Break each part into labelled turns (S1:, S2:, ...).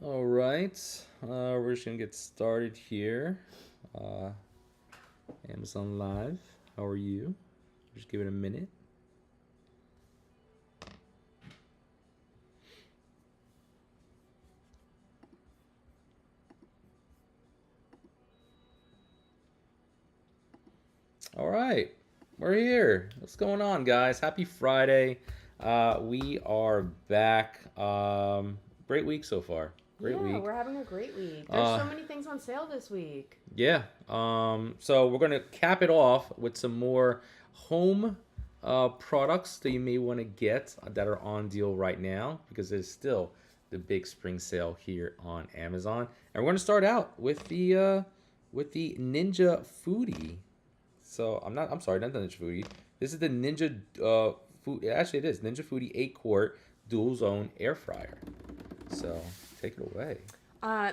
S1: All right, we're just gonna get started here. Uh, Amazon Live. How are you? Just give it a minute. All right, we're here. What's going on, guys? Happy Friday. We are back. Great week so far. Great
S2: Yeah,
S1: week.
S2: we're having a great week. There's
S1: Uh,
S2: so many things on sale this week.
S1: yeah. So we're gonna cap it off with some more home products that you may want to get that are on deal right now because there's still the big spring sale here on Amazon. And we're gonna start out with the Ninja Foodie. So I'm sorry, not the Ninja Foodie. This is the Ninja food. Actually, it is Ninja Foodie 8 quart dual zone air fryer. So take it away.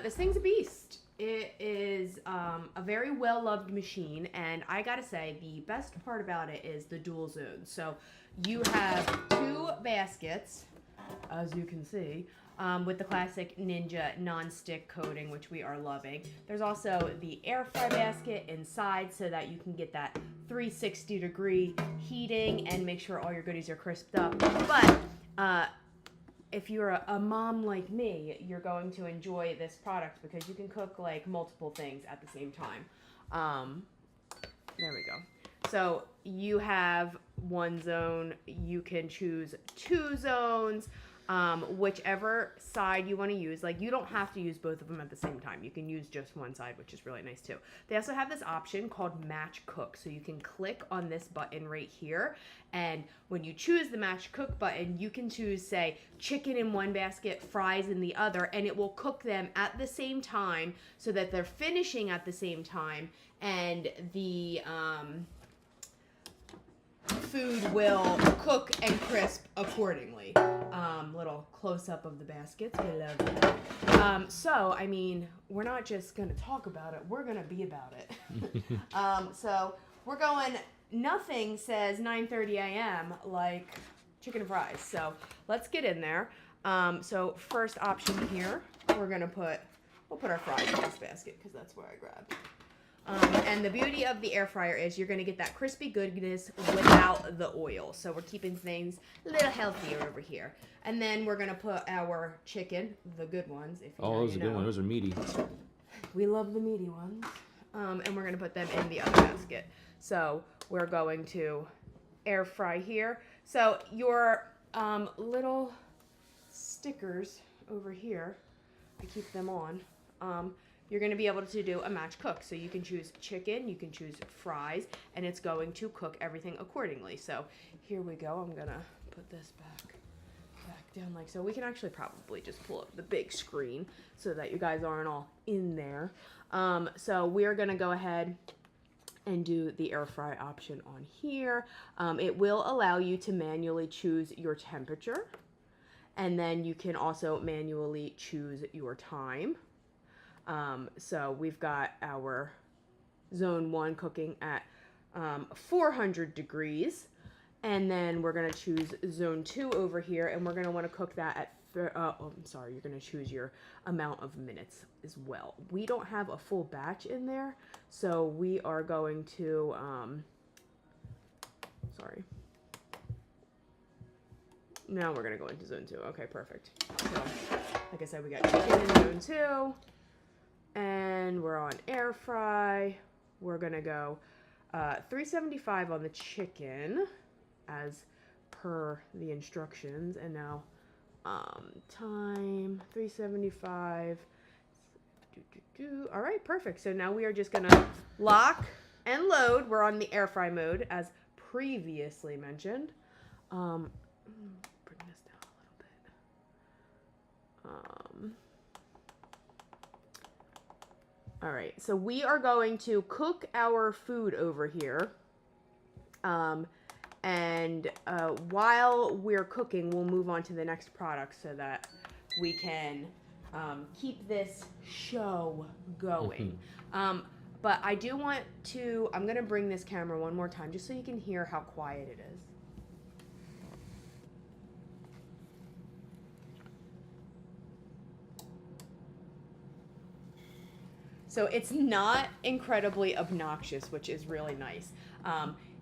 S2: This thing's a beast. It is a very well loved machine, and I gotta say, the best part about it is the dual zone. So you have two baskets, as you can see, with the classic Ninja non-stick coating, which we are loving. There's also the air fry basket inside so that you can get that 360-degree heating and make sure all your goodies are crisped up. But if you're a mom like me, you're going to enjoy this product because you can cook like multiple things at the same time. Um, there we go. So you have one zone, you can choose two zones, whichever side you want to use. Like, you don't have to use both of them at the same time. You can use just one side, which is really nice too. They also have this option called Match Cook. So you can click on this button right here. And when you choose the Match Cook button, you can choose, say, chicken in one basket, fries in the other, and it will cook them at the same time so that they're finishing at the same time. And the food will cook and crisp accordingly. Little close up of the baskets. We love that. So, I mean, we're not just going to talk about it, we're going to be about it. So, we're going, nothing says 9:30 a.m. like chicken and fries. So, let's get in there. So, first option here, we'll put our fries in this basket because that's where I grabbed. And the beauty of the air fryer is you're going to get that crispy goodness without the oil. So we're keeping things a little healthier over here. And then we're going to put our chicken, the good ones, if you
S1: Oh,
S2: know,
S1: those
S2: you
S1: are good
S2: know.
S1: ones. Those are meaty.
S2: We love the meaty ones. And we're going to put them in the other basket. So we're going to air fry here. So your little stickers over here, I keep them on. You're going to be able to do a match cook. So you can choose chicken, you can choose fries, and it's going to cook everything accordingly. So here we go. I'm going to put this back down like so. We can actually probably just pull up the big screen so that you guys aren't all in there. So we're going to go ahead and do the air fry option on here. It will allow you to manually choose your temperature, and then you can also manually choose your time. So we've got our zone 1 cooking at 400 degrees. And then we're going to choose zone 2 over here. And we're going to want to cook that at, you're going to choose your amount of minutes as well. We don't have a full batch in there. So we are going to, now we're going to go into zone 2. Okay, perfect. So, like I said, we got chicken in zone 2. And we're on air fry. We're gonna go 375 on the chicken as per the instructions. And now time 375. All right, perfect. So now we are just gonna lock and load. We're on the air fry mode as previously mentioned. Bring this down a little bit. All right, so we are going to cook our food over here. And while we're cooking, we'll move on to the next product so that we can keep this show going. But I do want to, I'm going to bring this camera one more time just so you can hear how quiet it is. So it's not incredibly obnoxious, which is really nice.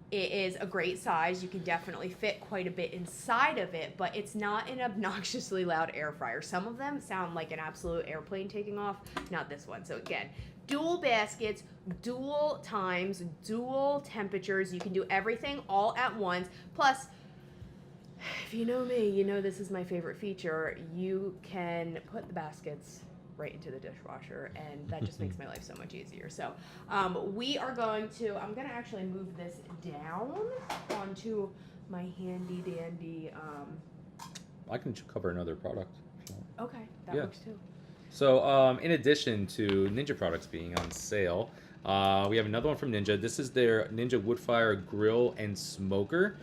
S2: It is a great size. You can definitely fit quite a bit inside of it, but it's not an obnoxiously loud air fryer. Some of them sound like an absolute airplane taking off, not this one. So again, dual baskets, dual times, dual temperatures. You can do everything all at once. Plus, if you know me, you know this is my favorite feature. You can put the baskets right into the dishwasher, and that just makes my life so much easier. So I'm going to actually move this down onto my handy dandy.
S1: I can cover another product.
S2: Okay, that
S1: Yeah.
S2: works too.
S1: So, in addition to Ninja products being on sale, we have another one from Ninja. This is their Ninja Woodfire Grill and Smoker,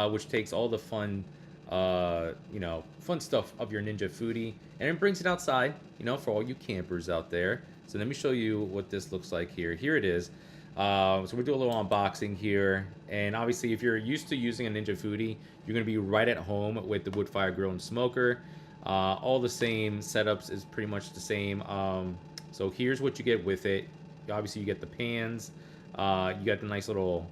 S1: which takes all the fun, fun stuff of your Ninja foodie, and it brings it outside, for all you campers out there. So let me show you what this looks like here. Here it is. So we'll do a little unboxing here, and obviously if you're used to using a Ninja foodie, you're going to be right at home with the Woodfire Grill and Smoker. All the same setups is pretty much the same. So here's what you get with it. Obviously you get the pans, you got the nice little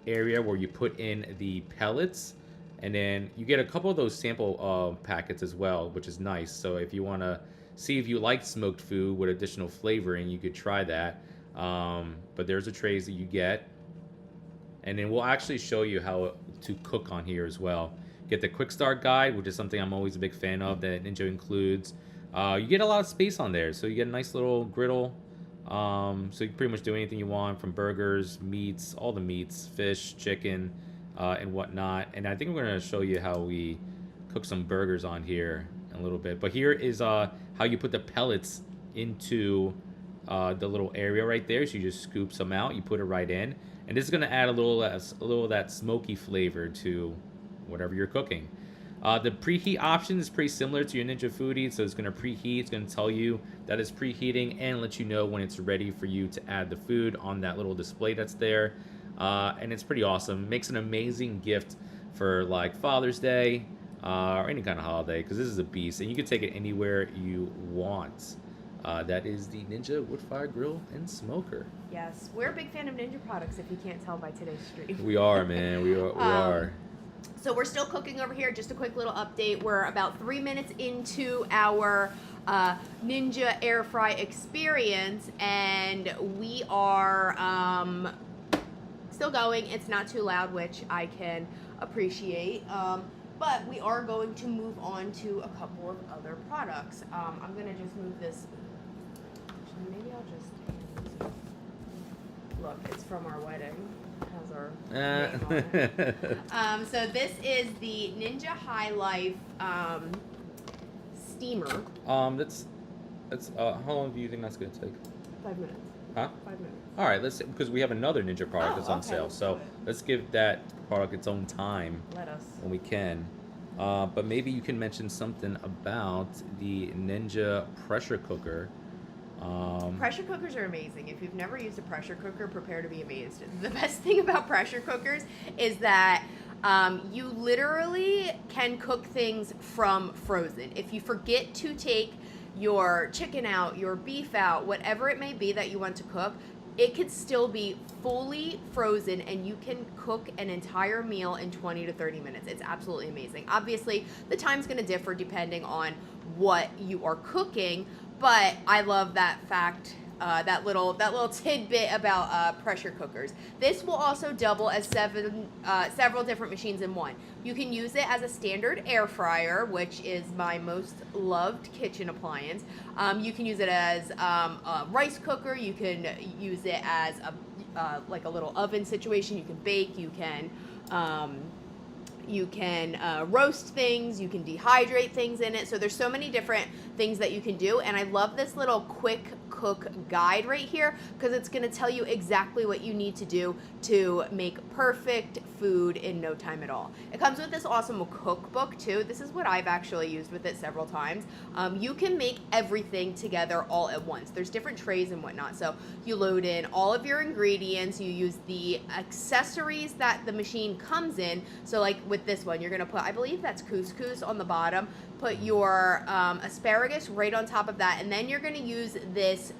S1: area where you put in the pellets, and then you get a couple of those sample packets as well, which is nice. So if you want to see if you like smoked food with additional flavoring, you could try that. But there's the trays that you get, and then we'll actually show you how to cook on here as well. Get the quick start guide, which is something I'm always a big fan of that Ninja includes. You get a lot of space on there, so you get a nice little griddle. So you can pretty much do anything you want, from burgers, meats, all the meats, fish, chicken, and whatnot. And I think we're going to show you how we cook some burgers on here in a little bit. But here is how you put the pellets into the little area right there. So you just scoop some out, you put it right in, and this is going to add a little of that smoky flavor to whatever you're cooking. The preheat option is pretty similar to your Ninja Foodie, so it's going to preheat. It's going to tell you that it's preheating and let you know when it's ready for you to add the food on that little display that's there. And it's pretty awesome. Makes an amazing gift for like Father's Day or any kind of holiday, because this is a beast, and you can take it anywhere you want. That is the Ninja Woodfire Grill and Smoker.
S2: Yes, we're a big fan of Ninja products, if you can't tell by today's stream.
S1: We are, man. We are.
S2: So we're still cooking over here. Just a quick little update. We're about 3 minutes into our Ninja air fry experience, and we are still going. It's not too loud, which I can appreciate. But we are going to move on to a couple of other products. I'm going to just move this. Actually, maybe I'll just look. It's from our wedding. Has our name on it. So this is the Ninja High Life steamer.
S1: That's how long do you think that's gonna take?
S2: 5 minutes.
S1: Huh?
S2: 5 minutes.
S1: All right, let's, because we have another Ninja product that's on
S2: okay,
S1: sale,
S2: let's
S1: so
S2: do it.
S1: let's give that product its own time
S2: Let us.
S1: when we can. But maybe you can mention something about the Ninja pressure cooker.
S2: Pressure cookers are amazing. If you've never used a pressure cooker, prepare to be amazed. The best thing about pressure cookers is that you literally can cook things from frozen. If you forget to take your chicken out, your beef out, whatever it may be that you want to cook, it could still be fully frozen, and you can cook an entire meal in 20 to 30 minutes. It's absolutely amazing. Obviously, the time's going to differ depending on what you are cooking, but I love that fact, that little tidbit about pressure cookers. This will also double as several different machines in one. You can use it as a standard air fryer, which is my most loved kitchen appliance. You can use it as a rice cooker. You can use it as like a little oven situation. You can bake. You can roast things, you can dehydrate things in it. So there's so many different things that you can do, and I love this little quick cook guide right here, because it's going to tell you exactly what you need to do to make perfect food in no time at all. It comes with this awesome cookbook too. This is what I've actually used with it several times. You can make everything together all at once. There's different trays and whatnot, so you load in all of your ingredients, you use the accessories that the machine comes in. So like with this one, you're going to put, I believe that's couscous on the bottom, put your asparagus right on top of that, and then you're going to use this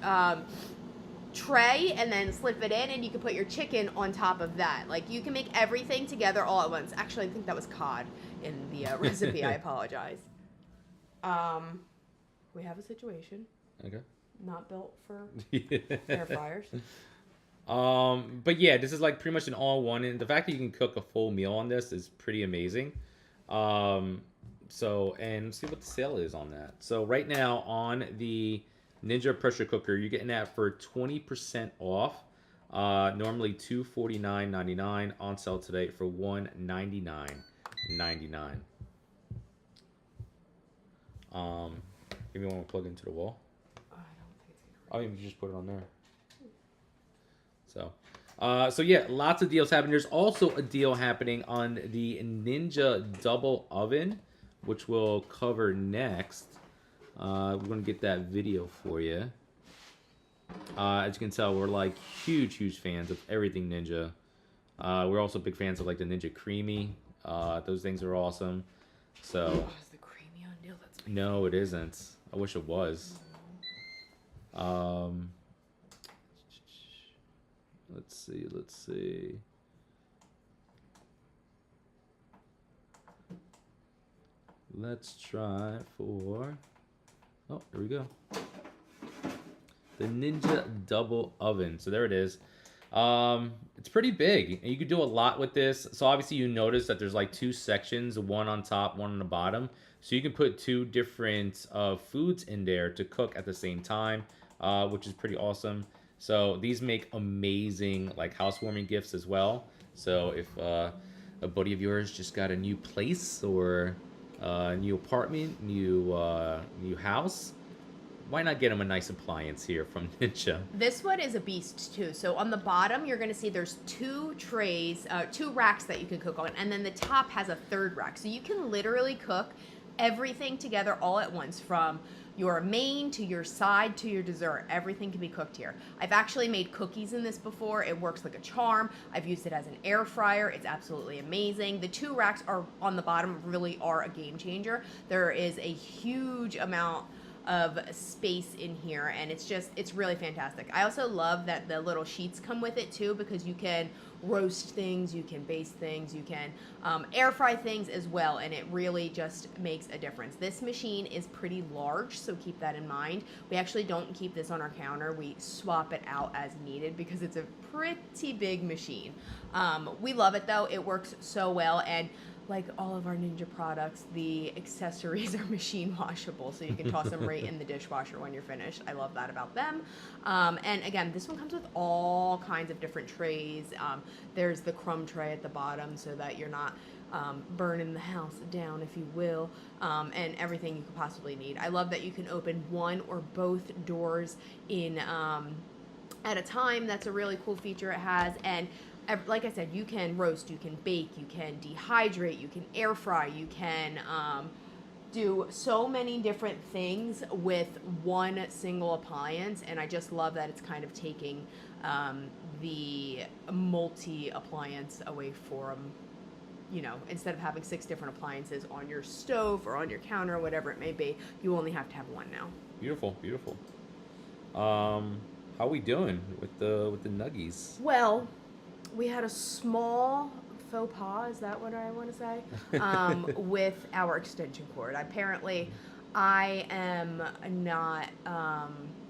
S2: tray and then slip it in, and you can put your chicken on top of that. Like, you can make everything together all at once. Actually, I think that was cod in the recipe. I apologize. We have a situation.
S1: Okay.
S2: Not built for air fryers.
S1: But yeah, this is like pretty much an all-one, and the fact that you can cook a full meal on this is pretty amazing. So, and see what the sale is on that. So right now on the Ninja pressure cooker, you're getting that for 20% off. Normally $249.99, on sale today for $199.99. If you want to plug into the wall.
S2: I don't think it's gonna.
S1: Oh, you can just put it on there. So, so yeah, lots of deals happening. There's also a deal happening on the Ninja Double Oven, which we'll cover next. We're gonna get that video for you. As you can tell, we're like huge fans of everything Ninja. We're also big fans of like the Ninja Creamy. Those things are awesome. So.
S2: Oh, is the creamy on deal? That's my
S1: No, it isn't. I wish it was. Let's see. Let's try for... Oh, there we go. The Ninja Double Oven. So there it is. It's pretty big, and you can do a lot with this. So obviously you notice that there's like two sections, one on top, one on the bottom. So you can put two different foods in there to cook at the same time, which is pretty awesome. So these make amazing like housewarming gifts as well. So if a buddy of yours just got a new place or a new apartment, new house, why not get them a nice appliance here from Ninja?
S2: This one is a beast too. So on the bottom, you're gonna see there's two trays, two racks that you can cook on, and then the top has a third rack. So you can literally cook everything together all at once, from your main to your side to your dessert. Everything can be cooked here. I've actually made cookies in this before. It works like a charm. I've used it as an air fryer. It's absolutely amazing. The two racks are on the bottom really are a game changer. There is a huge amount of space in here, and it's really fantastic. I also love that the little sheets come with it too, because you can roast things, you can baste things, you can air fry things as well, and it really just makes a difference. This machine is pretty large, so keep that in mind. We actually don't keep this on our counter. We swap it out as needed because it's a pretty big machine. We love it though. It works so well, and like all of our Ninja products, the accessories are machine washable, so you can toss them right in the dishwasher when you're finished. I love that about them. And again, this one comes with all kinds of different trays. There's the crumb tray at the bottom so that you're not burning the house down, if you will, and everything you could possibly need. I love that you can open one or both doors in at a time. That's a really cool feature it has. And like I said, you can roast, you can bake, you can dehydrate, you can air fry, you can do so many different things with one single appliance, and I just love that it's kind of taking the multi-appliance away from, you know, instead of having 6 different appliances on your stove or on your counter, whatever it may be, you only have to have one now.
S1: Beautiful. How are we doing with the nuggies?
S2: Well, we had a small faux pas, is that what I want to say? With our extension cord. Apparently, I am not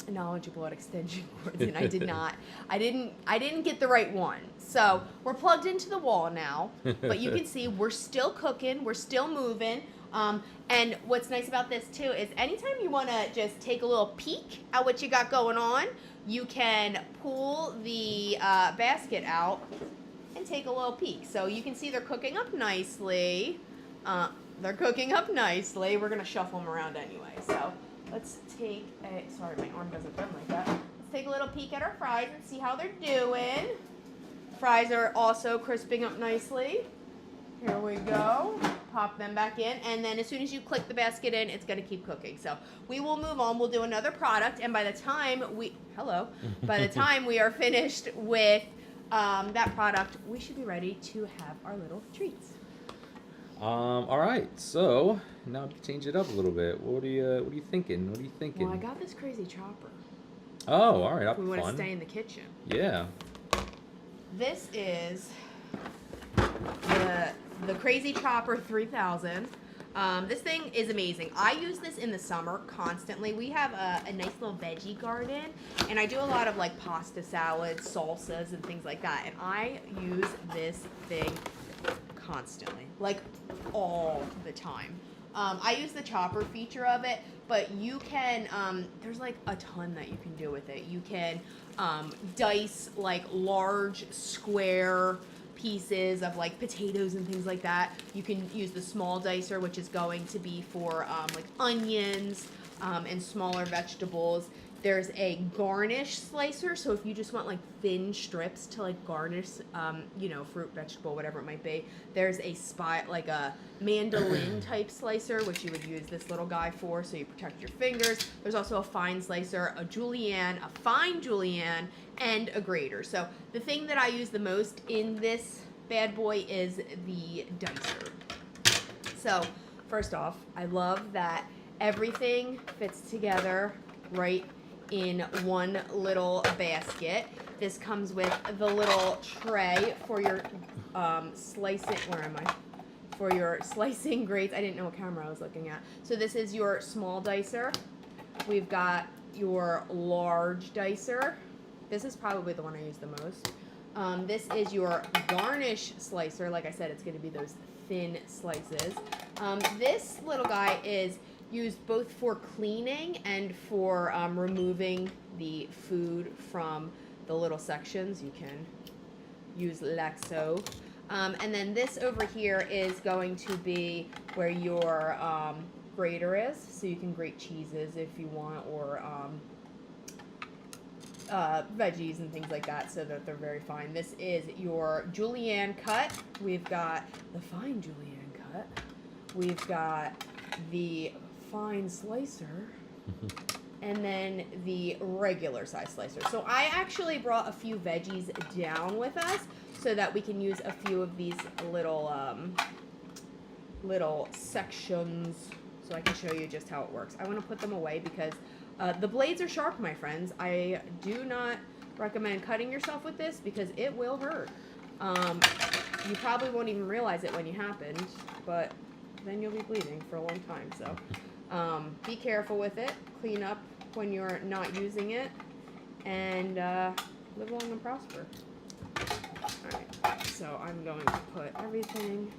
S2: knowledgeable at extension cords, and I didn't get the right one. So we're plugged into the wall now, but you can see we're still cooking, we're still moving. And what's nice about this too is anytime you want to just take a little peek at what you got going on, you can pull the basket out and take a little peek. So you can see they're cooking up nicely. We're going to shuffle them around anyway. So let's take sorry, my arm doesn't bend like that. Let's take a little peek at our fries and see how they're doing. Fries are also crisping up nicely. Here we go. Pop them back in, and then as soon as you click the basket in, it's going to keep cooking. So we will move on. We'll do another product, and by the time we are finished with that product, we should be ready to have our little treats.
S1: All right. So now to change it up a little bit. What are you thinking?
S2: Well, I got this crazy chopper.
S1: Oh, all right,
S2: If
S1: that's
S2: we want to
S1: fun.
S2: stay in the kitchen.
S1: Yeah.
S2: This is the Crazy Chopper 3000. This thing is amazing. I use this in the summer constantly. We have a nice little veggie garden, and I do a lot of like pasta salads, salsas, and things like that. And I use this thing constantly, like all the time. I use the chopper feature of it, but you can, there's like a ton that you can do with it. You can dice like large square pieces of like potatoes and things like that. You can use the small dicer, which is going to be for like onions and smaller vegetables. There's a garnish slicer, so if you just want like thin strips to like garnish, you know, fruit, vegetable, whatever it might be. There's a like a mandolin type slicer, which you would use this little guy for, so you protect your fingers. There's also a fine slicer, a julienne, a fine julienne, and a grater. So the thing that I use the most in this bad boy is the dicer. So first off, I love that everything fits together right in one little basket. This comes with the little tray for your slicing. Where am I? For your slicing grates. I didn't know what camera I was looking at. So this is your small dicer. We've got your large dicer. This is probably the one I use the most. This is your garnish slicer. Like I said, it's going to be those thin slices. This little guy is used both for cleaning and for removing the food from the little sections. You can use like so. And then this over here is going to be where your grater is, so you can grate cheeses if you want, or veggies and things like that, so that they're very fine. This is your julienne cut. We've got the fine julienne cut. We've got the fine slicer, and then the regular size slicer. So I actually brought a few veggies down with us so that we can use a few of these little little sections, so I can show you just how it works. I want to put them away because the blades are sharp, my friends. I do not recommend cutting yourself with this because it will hurt. You probably won't even realize it when you happened, but then you'll be bleeding for a long time. So be careful with it. Clean up when you're not using it, and live long and prosper. Alright, so I'm going to put everything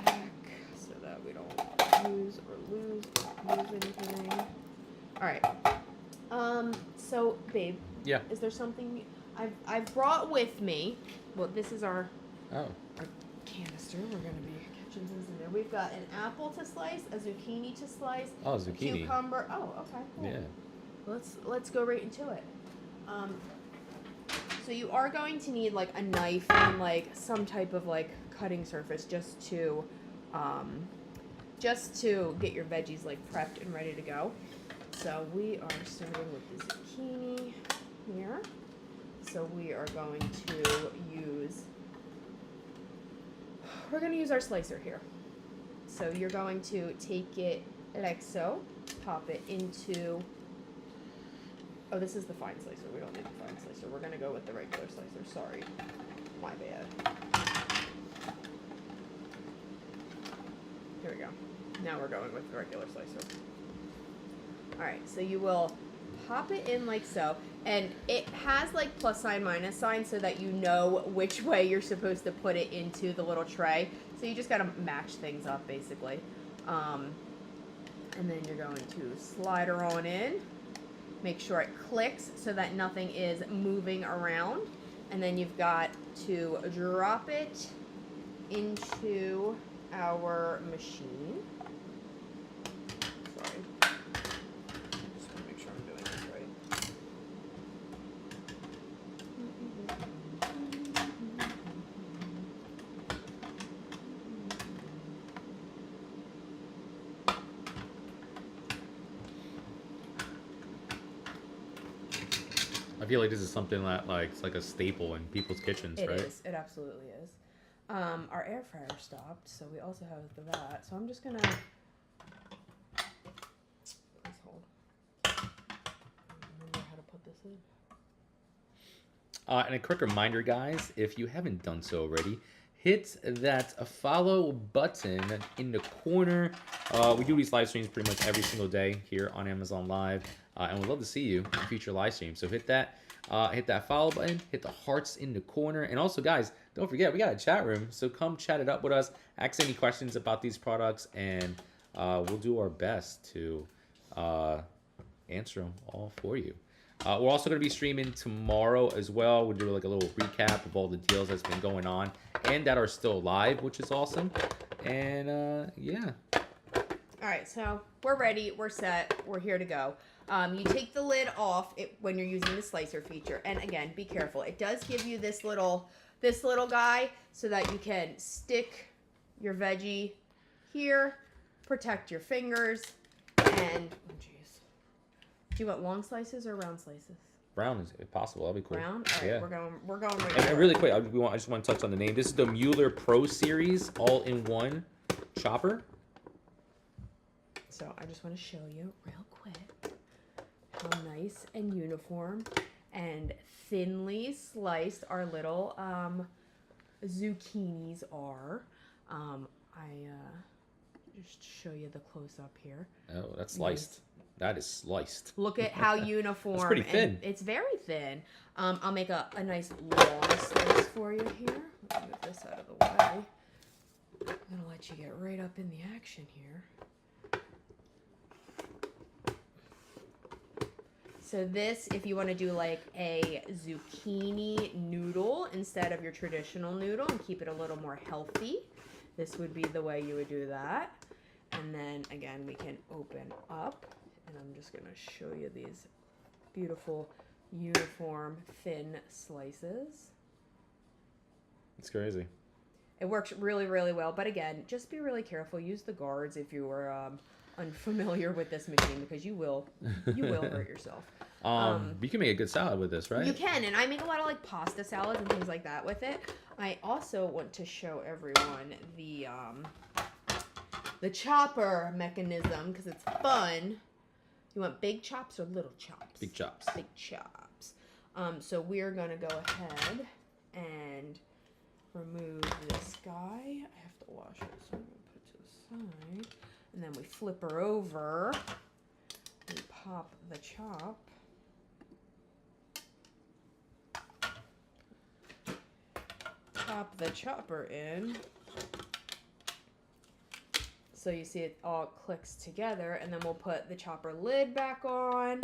S2: back so that we don't use or lose anything. Alright. So babe.
S1: Yeah.
S2: Is there something I've brought with me? Well, this is our canister. We're gonna be catching things in there. We've got an apple to slice, a zucchini to slice.
S1: Oh, zucchini.
S2: A cucumber. Oh, okay. Cool.
S1: Yeah.
S2: Let's go right into it. So you are going to need like a knife and like some type of like cutting surface just to get your veggies like prepped and ready to go. So we are starting with the zucchini here. So we are going to we're going to use our slicer here. So you're going to take it like so, pop it into, oh, this is the fine slicer. We don't need the fine slicer. We're going to go with the regular slicer. Sorry. My bad. Here we go. Now we're going with the regular slicer. Alright, so you will pop it in like so. And it has like plus sign, minus sign, so that you know which way you're supposed to put it into the little tray. So you just got to match things up, basically. And then you're going to slide her on in. Make sure it clicks so that nothing is moving around. And then you've got to drop it into our machine. Sorry. Just want to make sure I'm doing this right.
S1: I feel like this is something that it's like a staple in people's kitchens, right?
S2: It is. It absolutely is. Our air fryer stopped, so we also have that. So I'm just gonna please hold. Remember how to put this acid.
S1: And a quick reminder, guys, if you haven't done so already, hit that follow button in the corner. We do these live streams pretty much every single day here on Amazon Live, and we'd love to see you in future live streams. So hit that follow button, hit the hearts in the corner, and also, guys, don't forget we got a chat room. So come chat it up with us, ask any questions about these products, and we'll do our best to answer them all for you. We're also going to be streaming tomorrow as well. We'll do like a little recap of all the deals that's been going on and that are still live, which is awesome. And yeah.
S2: All right, so we're ready. We're set. We're here to go. You take the lid off when you're using the slicer feature. And again, be careful. It does give you this little guy so that you can stick your veggie here, protect your fingers, and oh geez. Do you want long slices or round slices?
S1: Brown is if possible. That'd be cool.
S2: Round? All right,
S1: yeah.
S2: we're going right
S1: And really quick, I just want to touch on the name. This is the Mueller Pro Series all-in-one chopper.
S2: So I just want to show you real quick how nice and uniform and thinly sliced our little zucchinis are. Just show you the close-up here.
S1: Oh, that's sliced. Nice. That is sliced.
S2: Look at how uniform.
S1: It's pretty thin.
S2: It's very thin. I'll make a nice long slice for you here. Let me move this out of the way. I'm going to let you get right up in the action here. So this, if you want to do like a zucchini noodle instead of your traditional noodle and keep it a little more healthy, this would be the way you would do that. And then again, we can open up, and I'm just going to show you these beautiful, uniform, thin slices.
S1: It's crazy.
S2: It works really, really well. But again, just be really careful. Use the guards if you are unfamiliar with this machine, because you will hurt yourself.
S1: You can make a good salad with this, right?
S2: You can, and I make a lot of like pasta salads and things like that with it. I also want to show everyone the chopper mechanism because it's fun. You want big chops or little chops?
S1: Big chops.
S2: Big chops. So we're gonna go ahead and remove this guy. I have to wash it, so I'm gonna put it to the side. And then we flip her over. We pop the chop. Pop the chopper in. So you see it all clicks together, and then we'll put the chopper lid back on.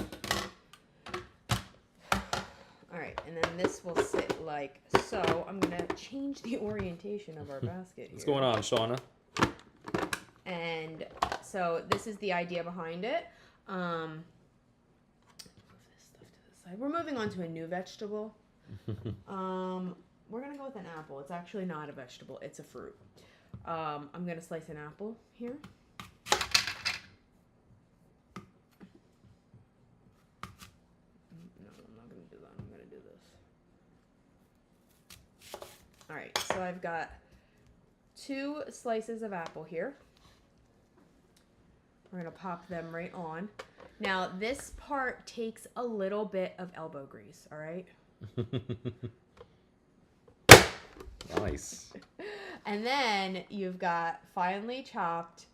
S2: All right, and then this will sit like so. I'm gonna change the orientation of our basket here.
S1: What's going on, Shauna?
S2: And so this is the idea behind it. Move this stuff to the side. We're moving on to a new vegetable. We're gonna go with an apple. It's actually not a vegetable, it's a fruit. I'm gonna slice an apple here. No, I'm not gonna do that. I'm gonna do this. All right, so I've got 2 slices of apple here. We're gonna pop them right on. Now this part takes a little bit of elbow grease, all right?
S1: Nice.
S2: And then you've got finely chopped,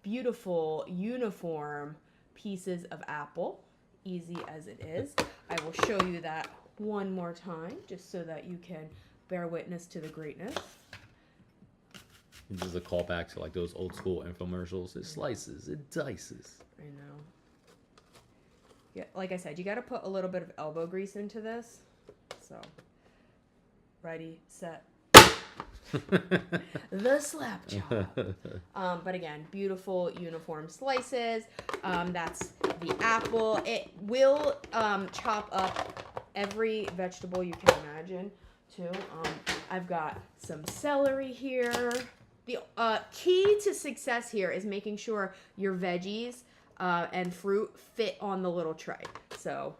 S2: beautiful, uniform pieces of apple, easy as it is. I will show you that one more time, just so that you can bear witness to the greatness.
S1: This is a callback to like those old school infomercials. It slices, it dices.
S2: I know. Yeah, like I said, you got to put a little bit of elbow grease into this. So, ready, set. The slap chop. But again, beautiful uniform slices. That's the apple. It will chop up every vegetable you can imagine too. I've got some celery here. The key to success here is making sure your veggies and fruit fit on the little tray. So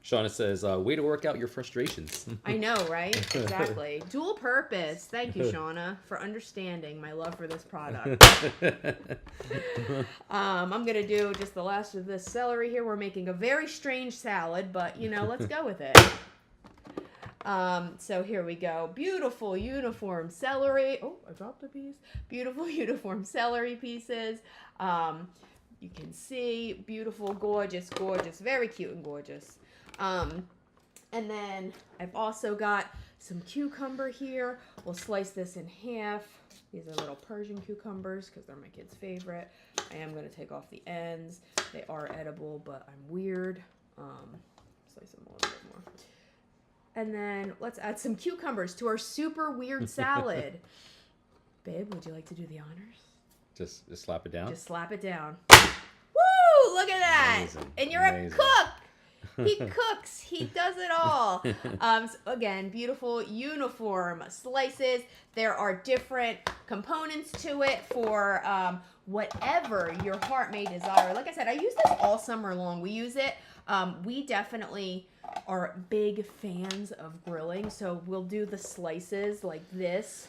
S1: Shauna says, way to work out your frustrations.
S2: I know, right? Exactly. Dual purpose. Thank you, Shauna, for understanding my love for this product. I'm going to do just the last of this celery here. We're making a very strange salad, but, let's go with it. So here we go. Beautiful uniform celery. Oh, I dropped a piece. Beautiful uniform celery pieces. You can see beautiful, gorgeous, very cute and gorgeous. And then I've also got some cucumber here. We'll slice this in half. These are little Persian cucumbers because they're my kid's favorite. I am going to take off the ends. They are edible, but I'm weird. Slice them a little bit more. And then let's add some cucumbers to our super weird salad. Babe, would you like to do the honors?
S1: Just slap it down?
S2: Just slap it down. Woo! Look at that!
S1: Amazing.
S2: And you're a cook! He cooks. He does it all. So again, beautiful uniform slices. There are different components to it for whatever your heart may desire. Like I said, I use this all summer long. We use it. We definitely are big fans of grilling, so we'll do the slices like this.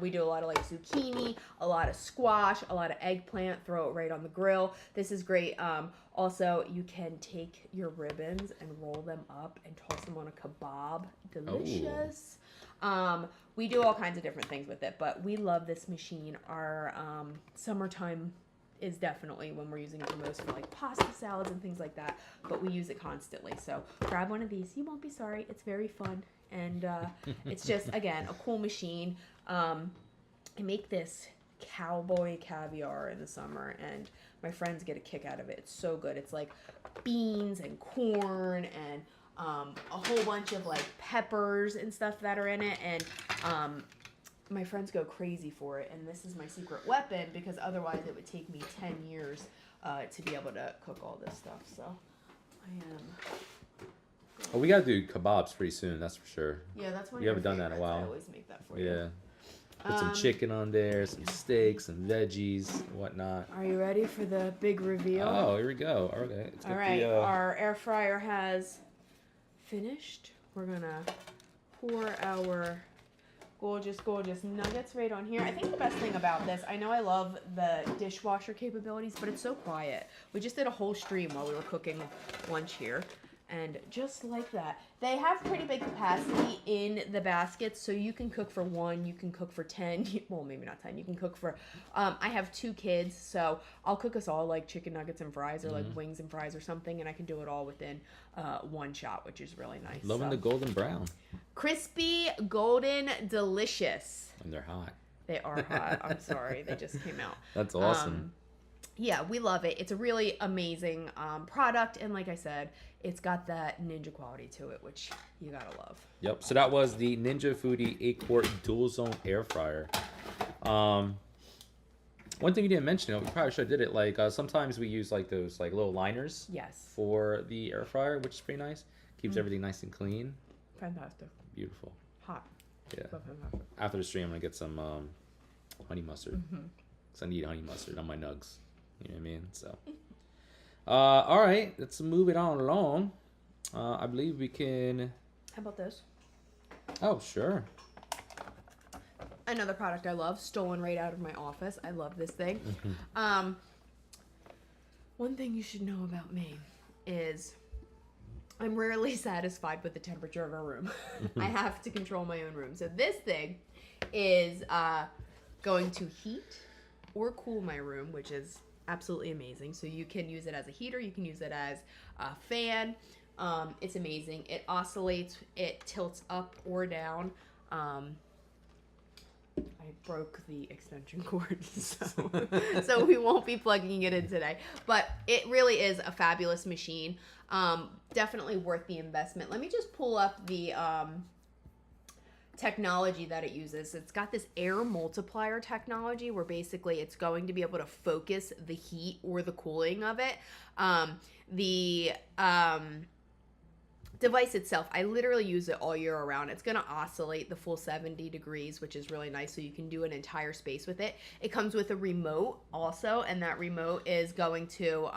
S2: We do a lot of like zucchini, a lot of squash, a lot of eggplant, throw it right on the grill. This is great. Also, you can take your ribbons and roll them up and toss them on a kebab. Delicious. We do all kinds of different things with it, but we love this machine. Our summertime is definitely when we're using it the most for like pasta salads and things like that, but we use it constantly. So grab one of these. You won't be sorry. It's very fun. And it's just, again, a cool machine. I make this cowboy caviar in the summer, and my friends get a kick out of it. It's so good. It's like beans and corn and a whole bunch of like peppers and stuff that are in it. And my friends go crazy for it. And this is my secret weapon because otherwise it would take me 10 years to be able to cook all this stuff. So I am...
S1: Oh, we gotta do kebabs pretty soon, that's for sure.
S2: Yeah, that's one.
S1: We haven't done that in a while.
S2: I always make that for you.
S1: Yeah. Put some chicken on there, some steaks, some veggies, and whatnot.
S2: Are you ready for the big reveal?
S1: Oh, here we go. Okay.
S2: All right. Our air fryer has finished. We're gonna pour our gorgeous, gorgeous nuggets right on here. I think the best thing about this, I know I love the dishwasher capabilities, but it's so quiet. We just did a whole stream while we were cooking lunch here. And just like that, they have pretty big capacity in the baskets, so you can cook for 1, you can cook for 10, well, maybe not 10, you can cook for, I have 2 kids, so I'll cook us all like chicken nuggets and fries, or like wings and fries or something, and I can do it all within one shot, which is really nice.
S1: Loving the golden brown.
S2: Crispy, golden, delicious.
S1: And they're hot.
S2: They are hot. I'm sorry, they just came out.
S1: That's awesome.
S2: Yeah, we love it. It's a really amazing product, and like I said, it's got that Ninja quality to it, which you gotta love.
S1: Yep. So that was the Ninja Foodi 8-quart dual zone air fryer. One thing you didn't mention, we probably should have did it. Like sometimes we use like those like little liners.
S2: Yes.
S1: For the air fryer, which is pretty nice. Keeps everything nice and clean.
S2: Fantastic.
S1: Beautiful.
S2: Hot.
S1: Yeah.
S2: Fantastic.
S1: After the stream, I'm gonna get some honey mustard. Cause I need honey mustard on my nugs. You know what I mean? So. All right, let's move it on along. I believe we can...
S2: How about this?
S1: Oh, sure.
S2: Another product I love, stolen right out of my office. I love this thing. One thing you should know about me is I'm rarely satisfied with the temperature of a room. I have to control my own room. So this thing is going to heat or cool my room, which is absolutely amazing. So you can use it as a heater, you can use it as a fan. It's amazing. It oscillates, it tilts up or down. I broke the extension cord, so we won't be plugging it in today. But it really is a fabulous machine. Definitely worth the investment. Let me just pull up the technology that it uses. It's got this air multiplier technology where basically it's going to be able to focus the heat or the cooling of it. The device itself, I literally use it all year around. It's going to oscillate the full 70 degrees, which is really nice, so you can do an entire space with it. It comes with a remote also, and that remote is going to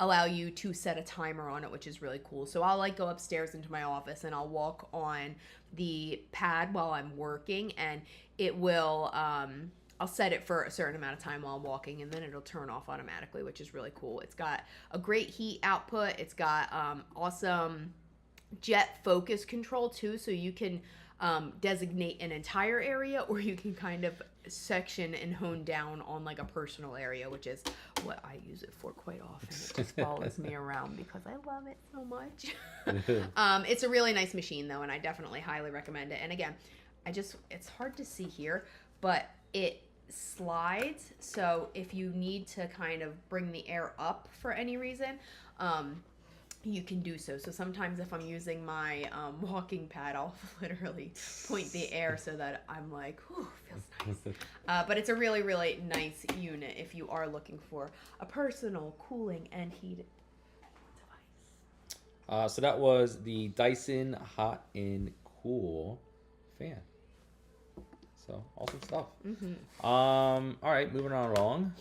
S2: allow you to set a timer on it, which is really cool. So I'll like go upstairs into my office and I'll walk on the pad while I'm working, and it will I'll set it for a certain amount of time while I'm walking, and then it'll turn off automatically, which is really cool. It's got a great heat output. It's got awesome jet focus control too, so you can designate an entire area, or you can kind of section and hone down on like a personal area, which is what I use it for quite often. It just follows me around because I love it so much. It's a really nice machine though, and I definitely highly recommend it. And again, it's hard to see here, but it slides, so if you need to kind of bring the air up for any reason, you can do so. So sometimes if I'm using my walking pad, I'll literally point the air so that I'm like, whew, feels nice. But it's a really, really nice unit if you are looking for a personal cooling and heat device.
S1: So that was the Dyson Hot and Cool fan. So awesome stuff. All right, moving on along.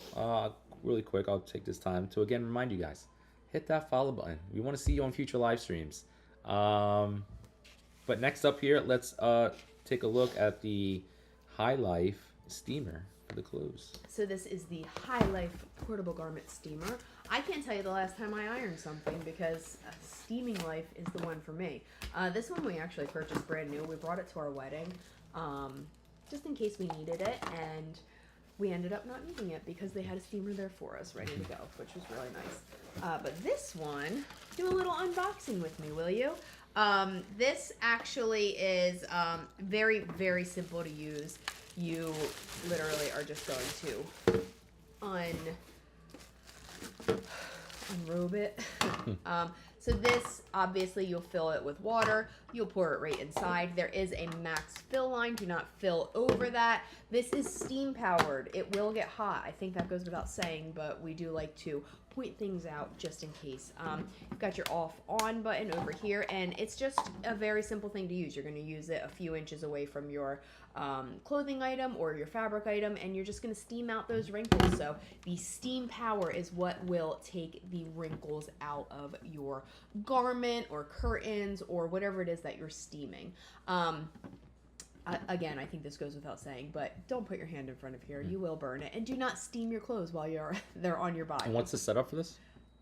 S1: Really quick, I'll take this time to again remind you guys, hit that follow button. We want to see you on future live streams. But next up here, let's take a look at the High Life steamer for the clothes.
S2: So this is the High Life portable garment steamer. I can't tell you the last time I ironed something because Steaming Life is the one for me. This one we actually purchased brand new. We brought it to our wedding just in case we needed it, and we ended up not needing it because they had a steamer there for us ready to go, which was really nice. But this one, do a little unboxing with me, will you? This actually is very, very simple to use. You literally are just going to unrobe it. So this, obviously, you'll fill it with water. You'll pour it right inside. There is a max fill line. Do not fill over that. This is steam powered. It will get hot. I think that goes without saying, but we do like to point things out just in case. You've got your off-on button over here, and it's just a very simple thing to use. You're going to use it a few inches away from your clothing item or your fabric item, and you're just going to steam out those wrinkles. So the steam power is what will take the wrinkles out of your garment or curtains or whatever it is that you're steaming. Again, I think this goes without saying, but don't put your hand in front of here. You will burn it. And do not steam your clothes while they're on your body.
S1: And what's the setup for this?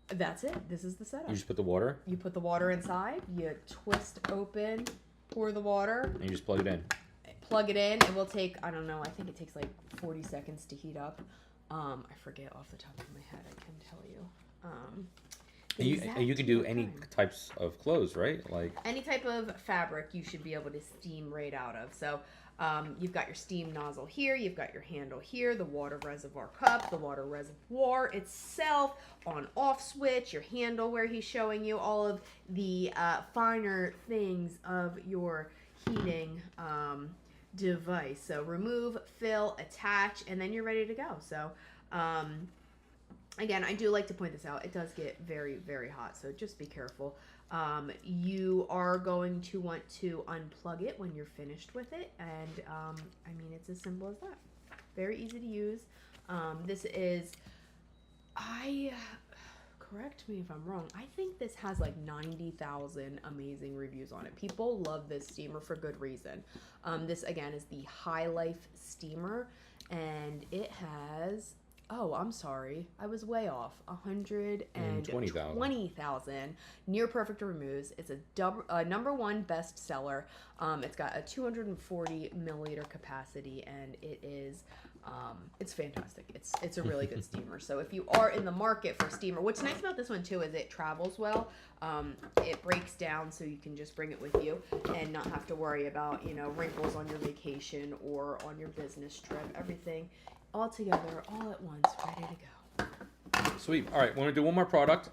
S2: That's it. This is the setup.
S1: You just put the water?
S2: You put the water inside, you twist open, pour the water.
S1: And you just plug it in.
S2: Plug it in. It will take, I don't know, I think it takes like 40 seconds to heat up. I forget off the top of my head, I can tell you.
S1: And you can do any types of clothes, right? Like
S2: any type of fabric you should be able to steam right out of. So you've got your steam nozzle here, you've got your handle here, the water reservoir cup, the water reservoir itself, on off switch, your handle where he's showing you all of the finer things of your heating device. So remove, fill, attach, and then you're ready to go. So again, I do like to point this out. It does get very, very hot, so just be careful. You are going to want to unplug it when you're finished with it, and I mean, it's as simple as that. Very easy to use. This is, correct me if I'm wrong, I think this has like 90,000 amazing reviews on it. People love this steamer for good reason. This, again, is the High Life steamer, and it has... Oh, I'm sorry. I was way off. 120,000 near perfect removes. It's a #1 bestseller. It's got a 240 milliliter capacity, and it is it's fantastic. It's a really good steamer. So if you are in the market for a steamer, what's nice about this one too is it travels well. It breaks down, so you can just bring it with you and not have to worry about, you know, wrinkles on your vacation or on your business trip. Everything all together, all at once, ready to go.
S1: Sweet. All right, we're gonna do one more product.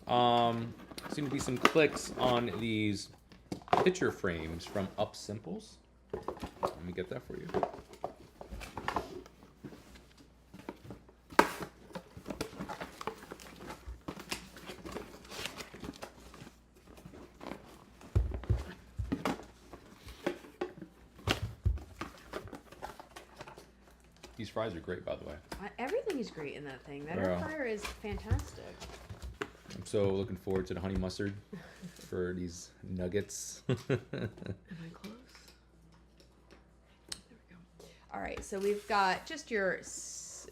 S1: Seem to be some clicks on these picture frames from Up Simples. Let me get that for you. These fries are great, by the way.
S2: Everything is great in that thing. That air fryer is fantastic.
S1: so looking forward to the honey mustard for these nuggets.
S2: Am I close? There we go. All right, so we've got just your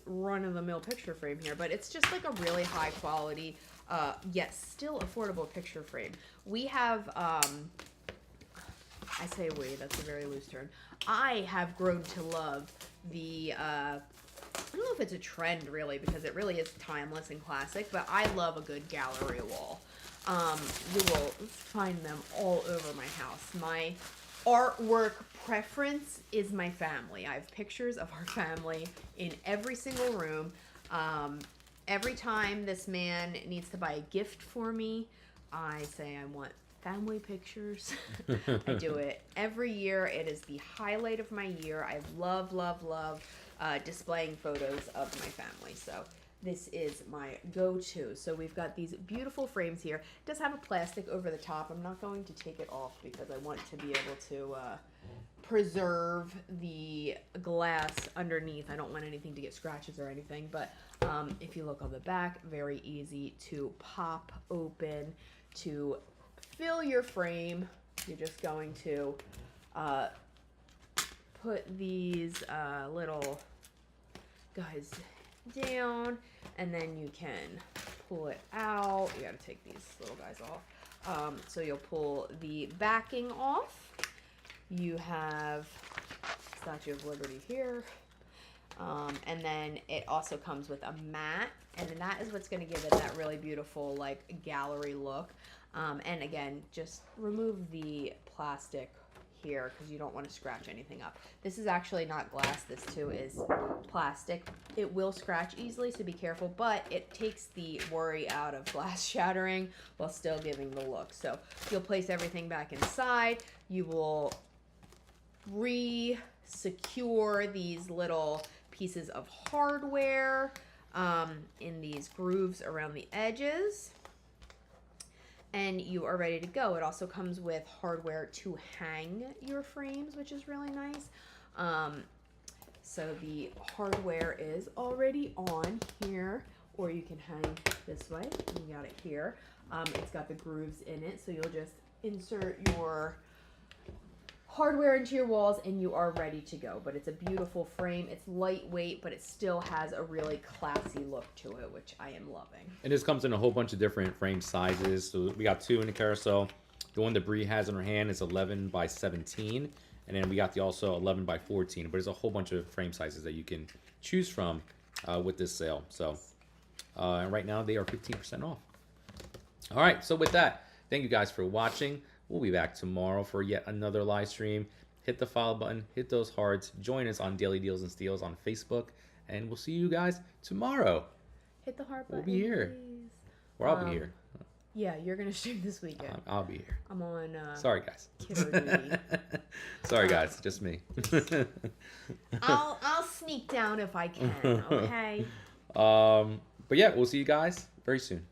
S2: run-of-the-mill picture frame here, but it's just like a really high quality, yet still affordable picture frame. We have, I say we, that's a very loose term. I have grown to love the, I don't know if it's a trend really, because it really is timeless and classic, but I love a good gallery wall. You will find them all over my house. My artwork preference is my family. I have pictures of our family in every single room. Every time this man needs to buy a gift for me, I say I want family pictures. I do it every year. It is the highlight of my year. I love, love, love displaying photos of my family. So this is my go-to. So we've got these beautiful frames here. It does have a plastic over the top. I'm not going to take it off because I want to be able to preserve the glass underneath. I don't want anything to get scratches or anything. But if you look on the back, very easy to pop open to fill your frame. You're just going to put these little guys down, and then you can pull it out. You got to take these little guys off. So you'll pull the backing off. You have Statue of Liberty here. And then it also comes with a mat, and then that is what's going to give it that really beautiful like gallery look. And again, just remove the plastic here because you don't want to scratch anything up. This is actually not glass. This too is plastic. It will scratch easily, so be careful, but it takes the worry out of glass shattering while still giving the look. So you'll place everything back inside. You will re-secure these little pieces of hardware in these grooves around the edges, and you are ready to go. It also comes with hardware to hang your frames, which is really nice. So the hardware is already on here, or you can hang this way. You got it here. It's got the grooves in it, so you'll just insert your hardware into your walls and you are ready to go. But it's a beautiful frame. It's lightweight, but it still has a really classy look to it, which I am loving.
S1: And this comes in a whole bunch of different frame sizes. So we got two in the carousel. The one that Bree has in her hand is 11 by 17, and then we got the also 11 by 14. But there's a whole bunch of frame sizes that you can choose from with this sale. So and right now they are 15% off. All right, so with that, thank you guys for watching. We'll be back tomorrow for yet another live stream. Hit the follow button, hit those hearts, join us on Daily Deals and Steals on Facebook, and we'll see you guys tomorrow.
S2: Hit the heart button.
S1: We'll be here.
S2: Please.
S1: Or I'll be here.
S2: Yeah, you're gonna stream this weekend.
S1: I'll be here.
S2: I'm on.
S1: Sorry, guys.
S2: Kiddo duty.
S1: Sorry, guys. Just me.
S2: I'll sneak down if I can. Okay.
S1: But yeah, we'll see you guys very soon.